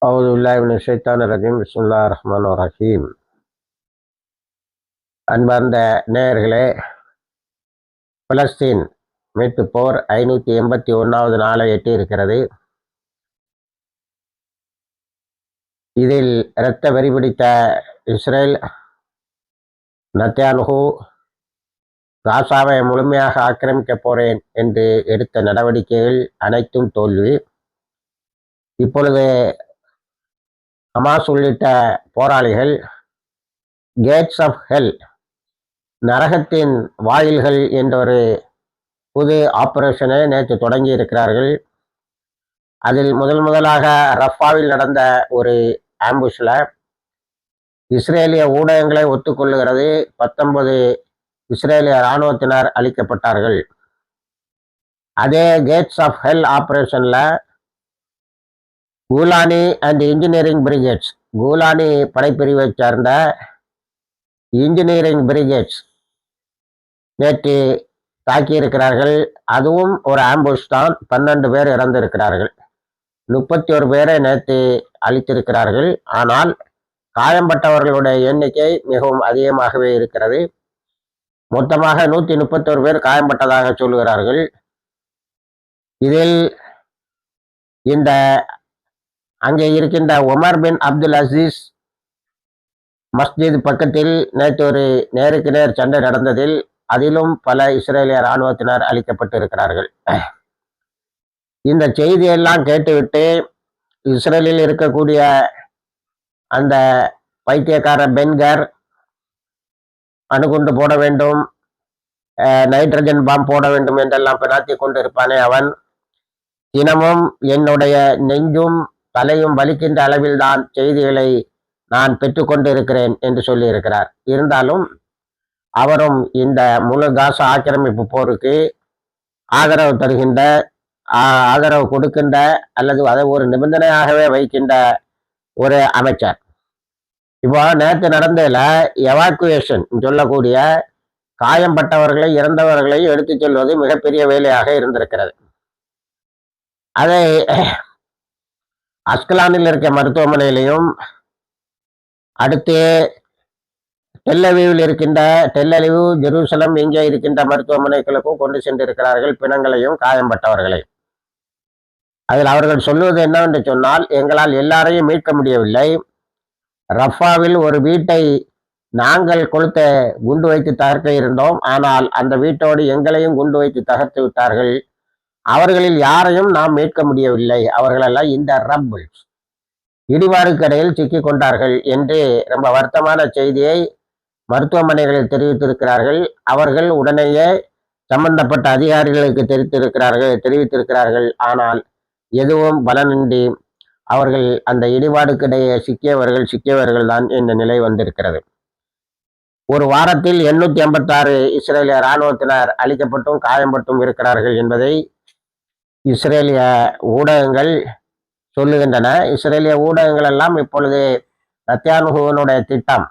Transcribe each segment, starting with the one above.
أعوذ بالله من الشيطان الرجيم بسم الله الرحمن الرحيم. அன்பார்ந்த நேயர்களே, பலஸ்தீன் மீட்பு போர் 581வது நாளை எட்டி இருக்கிறது. இதில் இரத்த வெறி பிடித்த இஸ்ரேல் நெத்தன்யாஹு காசாவை முழுமையாக ஆக்கிரமிக்கப் போறேன் என்று எடுத்த நடவடிக்கைகள் அனைத்தும் தோல்வி. இப்பொழுது ஹமாஸ் உள்ளிட்ட போராளிகள் கேட்ஸ் ஆஃப் ஹெல், நரகத்தின் வாயில்கள் என்ற ஒரு புது ஆபரேஷனை நேற்று தொடங்கி இருக்கிறார்கள். அதில் முதலாக ரஃபாவில் நடந்த ஒரு ஆம்புஷில் இஸ்ரேலிய ஊடகங்களை ஒத்துக்கொள்ளுகிறது 19 இஸ்ரேலிய இராணுவத்தினர் அளிக்கப்பட்டார்கள். அதே கேட்ஸ் ஆஃப் ஹெல் ஆபரேஷன்ல Golani and engineering brigades, Golani படைப்பிரிவை சார்ந்த இன்ஜினியரிங் பிரிகேட்ஸ் நேற்று தாக்கியிருக்கிறார்கள். அதுவும் ஒரு ஆம்புஷ் தான். 12 பேர் இறந்திருக்கிறார்கள். 31 பேரை நேற்று அளித்திருக்கிறார்கள். ஆனால் காயம்பட்டவர்களுடைய எண்ணிக்கை மிகவும் அதிகமாகவே இருக்கிறது. மொத்தமாக 131 பேர் காயம்பட்டதாக சொல்லுகிறார்கள். இதில் இந்த அங்கே இருக்கின்ற உமர் பின் அப்துல் அசீஸ் மஸ்ஜித் பக்கத்தில் நேற்று ஒரு நேருக்கு நேர் சண்டை நடந்ததில் அதிலும் பல இஸ்ரேலிய இராணுவத்தினர் அளிக்கப்பட்டு இருக்கிறார்கள். இந்த செய்தியெல்லாம் கேட்டுவிட்டு இஸ்ரேலில் இருக்கக்கூடிய அந்த பைத்தியக்கார பென்கர் அணுகுண்டு போட வேண்டும், நைட்ரஜன் பாம் போட வேண்டும் என்றெல்லாம் பிரார்த்தி கொண்டு இருப்பானே, அவன் தினமும் என்னுடைய நெஞ்சும் தலையும் வலிக்கின்ற அளவில் தான் செய்திகளை நான் பெற்றுக்கொண்டு இருக்கிறேன் என்று சொல்லி இருக்கிறார். இருந்தாலும் அவரும் இந்த முழு காசா ஆக்கிரமிப்பு போருக்கு ஆதரவு தருகின்ற, ஆதரவு கொடுக்கின்ற அல்லது அதை ஒரு நிபந்தனையாகவே வைக்கின்ற ஒரு அமைச்சர். இப்போ நேற்று நடந்ததில் எவாக்குவேஷன் சொல்லக்கூடிய காயம்பட்டவர்களை இறந்தவர்களை எடுத்துச் செல்வது மிகப்பெரிய வேலையாக இருந்திருக்கிறது. அதை அஸ்கலானில் இருக்க மருத்துவமனையிலையும் அடுத்து டெல்லவீவில் இருக்கின்ற டெல்லவீவ் ஜெருசலம் எங்கே இருக்கின்ற மருத்துவமனைகளுக்கும் கொண்டு சென்றிருக்கிறார்கள் பிணங்களையும் காயம்பட்டவர்களையும். அதில் அவர்கள் சொல்லுவது என்னவென்று சொன்னால், எங்களால் எல்லாரையும் மீட்க முடியவில்லை. ரஃபாவில் ஒரு வீட்டை நாங்கள் கொளுத்த குண்டு வைத்து தகர்க்க இருந்தோம். ஆனால் அந்த வீட்டோடு எங்களையும் குண்டு வைத்து தகர்த்து விட்டார்கள். அவர்களில் யாரையும் நாம் மீட்க முடியவில்லை. அவர்களெல்லாம் இந்த ரப்பிள்ஸ் இடிபாடுக்கடையில் சிக்கி கொண்டார்கள் என்று ரொம்ப வருத்தமான செய்தியை மருத்துவமனைகளில் தெரிவித்திருக்கிறார்கள். அவர்கள் உடனேயே சம்பந்தப்பட்ட அதிகாரிகளுக்கு தெரிவித்திருக்கிறார்கள். ஆனால் எதுவும் பலனின்றி அவர்கள் அந்த இடிபாடுக்கிடையே சிக்கியவர்கள் தான் இந்த நிலை வந்திருக்கிறது. ஒரு வாரத்தில் 886 இஸ்ரேலிய இராணுவத்தினர் அழிக்கப்பட்டும் காயம்பட்டும் இருக்கிறார்கள் என்பதை இஸ்ரேலிய ஊடகங்கள் சொல்லுகின்றன. இஸ்ரேலிய ஊடகங்கள் எல்லாம் இப்பொழுது நெத்தன்யாஹுவினுடைய திட்டம்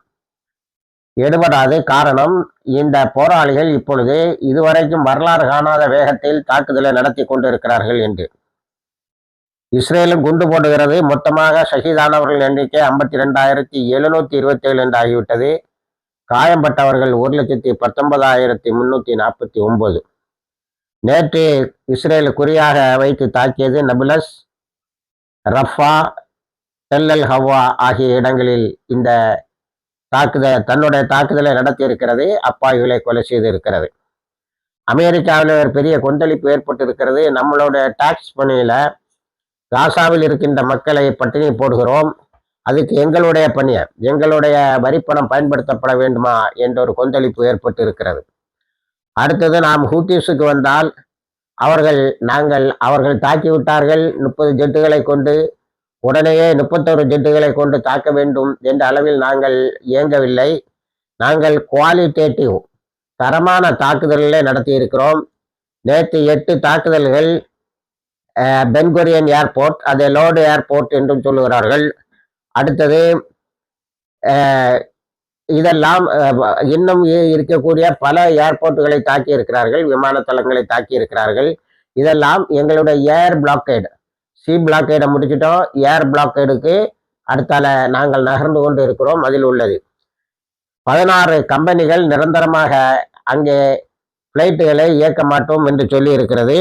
எடுபடாது. காரணம், இந்த போராளிகள் இப்பொழுது இதுவரைக்கும் வரலாறு காணாத வேகத்தில் தாக்குதலை நடத்தி கொண்டிருக்கிறார்கள் என்று. இஸ்ரேலும் குண்டு போடுகிறது. மொத்தமாக ஷஹீதானவர்கள் எண்ணிக்கை 52,727 என்று ஆகிவிட்டது. காயம்பட்டவர்கள் 1,19,349. நேற்று இஸ்ரேல் குறியாக வைத்து தாக்கியது நபுலஸ், ரஃபா, டெல் அல் ஹவ்வா ஆகிய இடங்களில் இந்த தன்னுடைய தாக்குதலை நடத்தி இருக்கிறது. அப்பாவிகளை கொலை செய்து இருக்கிறது. அமெரிக்காவில் ஒரு பெரிய கொந்தளிப்பு ஏற்பட்டு இருக்கிறது. நம்மளுடைய டாக்ஸ் பணியில காசாவில் இருக்கின்ற மக்களை பட்டினி போடுகிறோம், அதுக்கு எங்களுடைய பணியை, எங்களுடைய வரிப்பணம் பயன்படுத்தப்பட வேண்டுமா என்ற ஒரு கொந்தளிப்பு ஏற்பட்டு இருக்கிறது. அடுத்தது நாம் ஹூத்திஸுக்கு வந்தால் அவர்கள் தாக்கிவிட்டார்கள் 30 ஜெட்டுகளை கொண்டு, உடனேயே 31 ஜெட்டுகளை கொண்டு தாக்க வேண்டும் என்ற அளவில் நாங்கள் இயங்கவில்லை. நாங்கள் குவாலிட்டேட்டிவ் தரமான தாக்குதல்களை நடத்தி இருக்கிறோம். நேற்று 8 தாக்குதல்கள் பென்குரியன் ஏர்போர்ட், அதை லோடு ஏர்போர்ட் என்றும் சொல்லுகிறார்கள். அடுத்தது இதெல்லாம் இன்னும் இருக்கக்கூடிய பல ஏர்போர்ட்டுகளை தாக்கி இருக்கிறார்கள், விமான தளங்களை தாக்கி இருக்கிறார்கள். இதெல்லாம் எங்களுடைய ஏர் பிளாக்கேடு, சி பிளாக்கேடை முடிச்சிட்டோம். ஏர் பிளாக்கேடுக்கு அடுத்தால நாங்கள் நகர்ந்து கொண்டு இருக்கிறோம். அதில் உள்ளது 16 கம்பெனிகள் நிரந்தரமாக அங்கே பிளைட்டுகளை இயக்க மாட்டோம் என்று சொல்லி இருக்கிறது.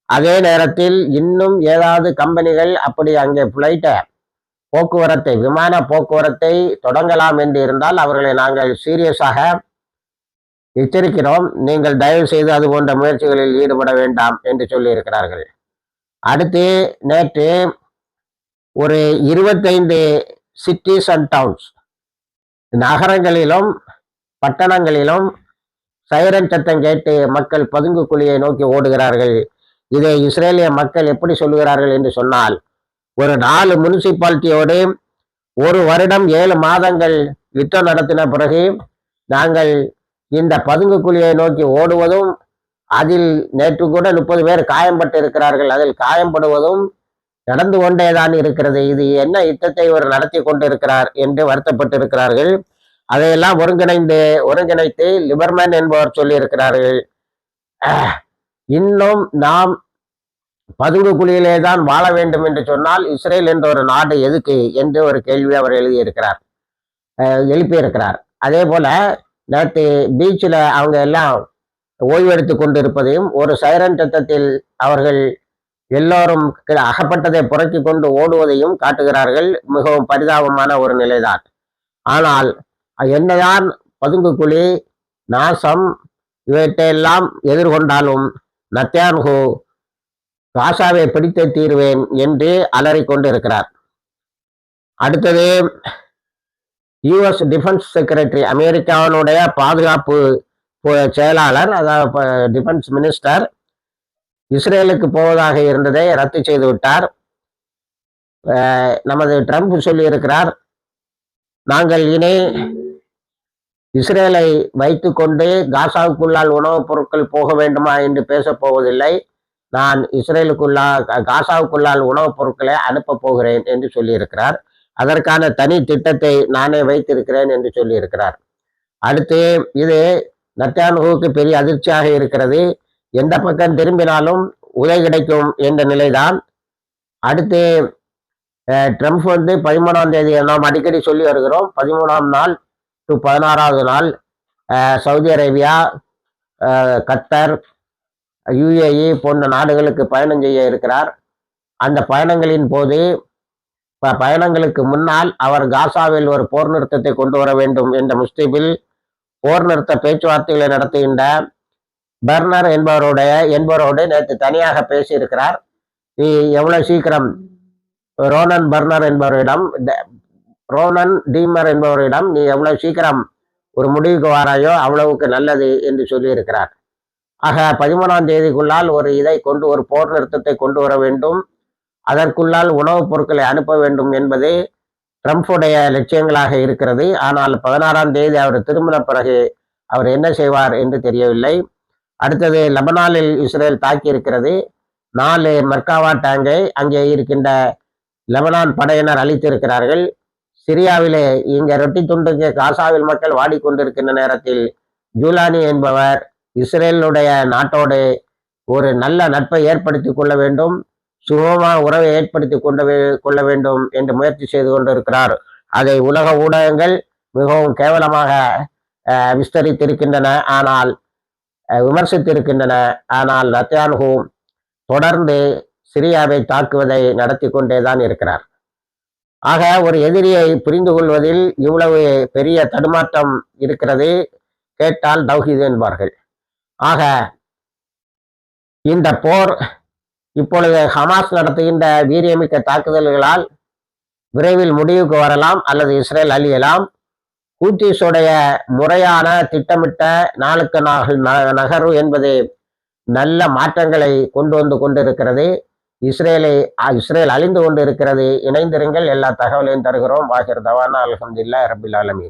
அதே நேரத்தில் இன்னும் ஏதாவது கம்பெனிகள் அப்படி அங்கே போக்குவரத்தை விமான போக்குவரத்தை தொடங்கலாம் என்று இருந்தால் அவர்களை நாங்கள் சீரியஸாக எச்சரிக்கிறோம். நீங்கள் தயவு செய்து அது போன்ற முயற்சிகளில் ஈடுபட வேண்டாம் என்று சொல்லி இருக்கிறார்கள். அடுத்து நேற்று ஒரு 25 சிட்டிஸ் அண்ட் டவுன்ஸ் நகரங்களிலும் பட்டணங்களிலும் சைரன் சத்தம் கேட்டு மக்கள் பதுங்கு குழியை நோக்கி ஓடுகிறார்கள். இதை இஸ்ரேலிய மக்கள் எப்படி சொல்லுகிறார்கள் என்று சொன்னால், ஒரு 4 முனிசிபாலிட்டியோடு 1 வருடம் 7 மாதங்கள் யுத்தம் நடத்தின பிறகு நாங்கள் இந்த பதுங்கு குழியை நோக்கி ஓடுவதும், அதில் நேற்று கூட 30 பேர் காயம்பட்டு இருக்கிறார்கள், அதில் காயப்படுவதும் நடந்து கொண்டேதான் இருக்கிறது. இது என்ன யுத்தத்தை இவர் நடத்தி கொண்டிருக்கிறார் என்று வருத்தப்பட்டு இருக்கிறார்கள். அதையெல்லாம் ஒருங்கிணைத்து லிபர்மேன் என்பவர் சொல்லியிருக்கிறார்கள், இன்னும் நாம் பதுங்கு குழியிலே தான் வாழ வேண்டும் என்று சொன்னால் இஸ்ரேல் என்ற ஒரு நாடு எதுக்கு என்று ஒரு கேள்வி அவர் எழுப்பியிருக்கிறார். அதே போல நேற்று பீச்சில் அவங்க எல்லாம் ஓய்வெடுத்து கொண்டிருப்பதையும், ஒரு சைரன் சத்தத்தில் அவர்கள் எல்லோரும் அகப்பட்டதை புரட்டி கொண்டு ஓடுவதையும் காட்டுகிறார்கள். மிகவும் பரிதாபமான ஒரு நிலைதான். ஆனால் என்னதான் பதுங்கு குழி, நாசம் இவற்றையெல்லாம் எதிர்கொண்டாலும் நத்தன்யாஹூ காசாவை பிடித்து தீர்வேன் என்று அலறிக்கொண்டிருக்கிறார். அடுத்தது யுஎஸ் டிஃபென்ஸ் செக்ரட்டரி, அமெரிக்காவினுடைய பாதுகாப்பு செயலாளர், அதாவது டிஃபென்ஸ் மினிஸ்டர் இஸ்ரேலுக்கு போவதாக இருந்ததை ரத்து செய்து விட்டார். நமது ட்ரம்ப் சொல்லியிருக்கிறார், நாங்கள் இனி இஸ்ரேலை வைத்துக்கொண்டு காசாவுக்குள்ளால் உணவுப் பொருட்கள் போக வேண்டுமா என்று பேசப் போவதில்லை, நான் காசாவுக்குள்ளால் உணவுப் பொருட்களை அனுப்ப போகிறேன் என்று சொல்லியிருக்கிறார். அதற்கான தனி திட்டத்தை நானே வைத்திருக்கிறேன் என்று சொல்லியிருக்கிறார். அடுத்து இது நத்தன்யாஹூவுக்கு பெரிய அதிர்ச்சியாக இருக்கிறது. எந்த பக்கம் திரும்பினாலும் உதவி கிடைக்கும் என்ற நிலைதான். அடுத்து ட்ரம்ப் 13ஆம் தேதி நாம் அடிக்கடி சொல்லி வருகிறோம், 13ஆம் நாள் டு 16வது நாள் சவுதி அரேபியா, கத்தர், யுஏஇ போன்ற நாடுகளுக்கு பயணம் செய்ய இருக்கிறார். அந்த பயணங்களின் போது பயணங்களுக்கு முன்னால் அவர் காசாவில் ஒரு போர் நிறுத்தத்தை கொண்டு வர வேண்டும் என்ற முஸ்தீபில் போர் நிறுத்த பேச்சுவார்த்தைகளை நடத்துகின்ற பர்னர் என்பவரோடு நேற்று தனியாக பேசியிருக்கிறார். நீ எவ்வளவு சீக்கிரம் ரோனன் டீமர் என்பவரிடம் நீ எவ்வளவு சீக்கிரம் ஒரு முடிவுக்கு வாராயோ அவ்வளவுக்கு நல்லது என்று சொல்லியிருக்கிறார். ஆக 13ஆம் தேதிக்குள்ளால் ஒரு போர் நிறுத்தத்தை கொண்டு வர வேண்டும், அதற்குள்ளால் உணவுப் பொருட்களை அனுப்ப வேண்டும் என்பது ட்ரம்புடைய லட்சியங்களாக இருக்கிறது. ஆனால் 16ஆம் தேதி அவர் திரும்பின பிறகு அவர் என்ன செய்வார் என்று தெரியவில்லை. அடுத்தது லெபனானில் இஸ்ரேல் தாக்கி இருக்கிறது. 4 மர்காவா டேங்கை அங்கே இருக்கின்ற லெபனான் படையினர் அளித்திருக்கிறார்கள். சிரியாவிலே இங்கே ரொட்டி துண்டுக்கு காசாவில் மக்கள் வாடிக்கொண்டிருக்கின்ற நேரத்தில் ஜூலானி என்பவர் இஸ்ரேலுடைய நாட்டோடு ஒரு நல்ல நட்பை ஏற்படுத்தி கொள்ள வேண்டும், சுகமான உறவை ஏற்படுத்தி கொள்ள வேண்டும் என்று முயற்சி செய்து கொண்டிருக்கிறார். அதை உலக ஊடகங்கள் மிகவும் கேவலமாக விமர்சித்திருக்கின்றன. ஆனால் நத்தன்யாஹூ தொடர்ந்து சிரியாவை தாக்குவதை நடத்தி கொண்டேதான் இருக்கிறார். ஆக ஒரு எதிரியை புரிந்து கொள்வதில் இவ்வளவு பெரிய தடுமாற்றம் இருக்கிறது, கேட்டால் தௌஹீத் என்பார்கள். ஆக இந்த போர் இப்பொழுது ஹமாஸ் நடத்துகின்ற வீரியமிக்க தாக்குதல்களால் விரைவில் முடிவுக்கு வரலாம் அல்லது இஸ்ரேல் அழியலாம். ஹூத்திஸுடைய முறையான திட்டமிட்ட நாளுக்கு நகர்வு என்பது நல்ல மாற்றங்களை கொண்டு வந்து கொண்டிருக்கிறது. இஸ்ரேல் அழிந்து கொண்டு இருக்கிறது. இணைந்திருங்கள், எல்லா தகவலையும் தருகிறோம். வாஹிர் தவானா அல்ஹம்துலில்லாஹி ரப்பில் ஆலமீன்.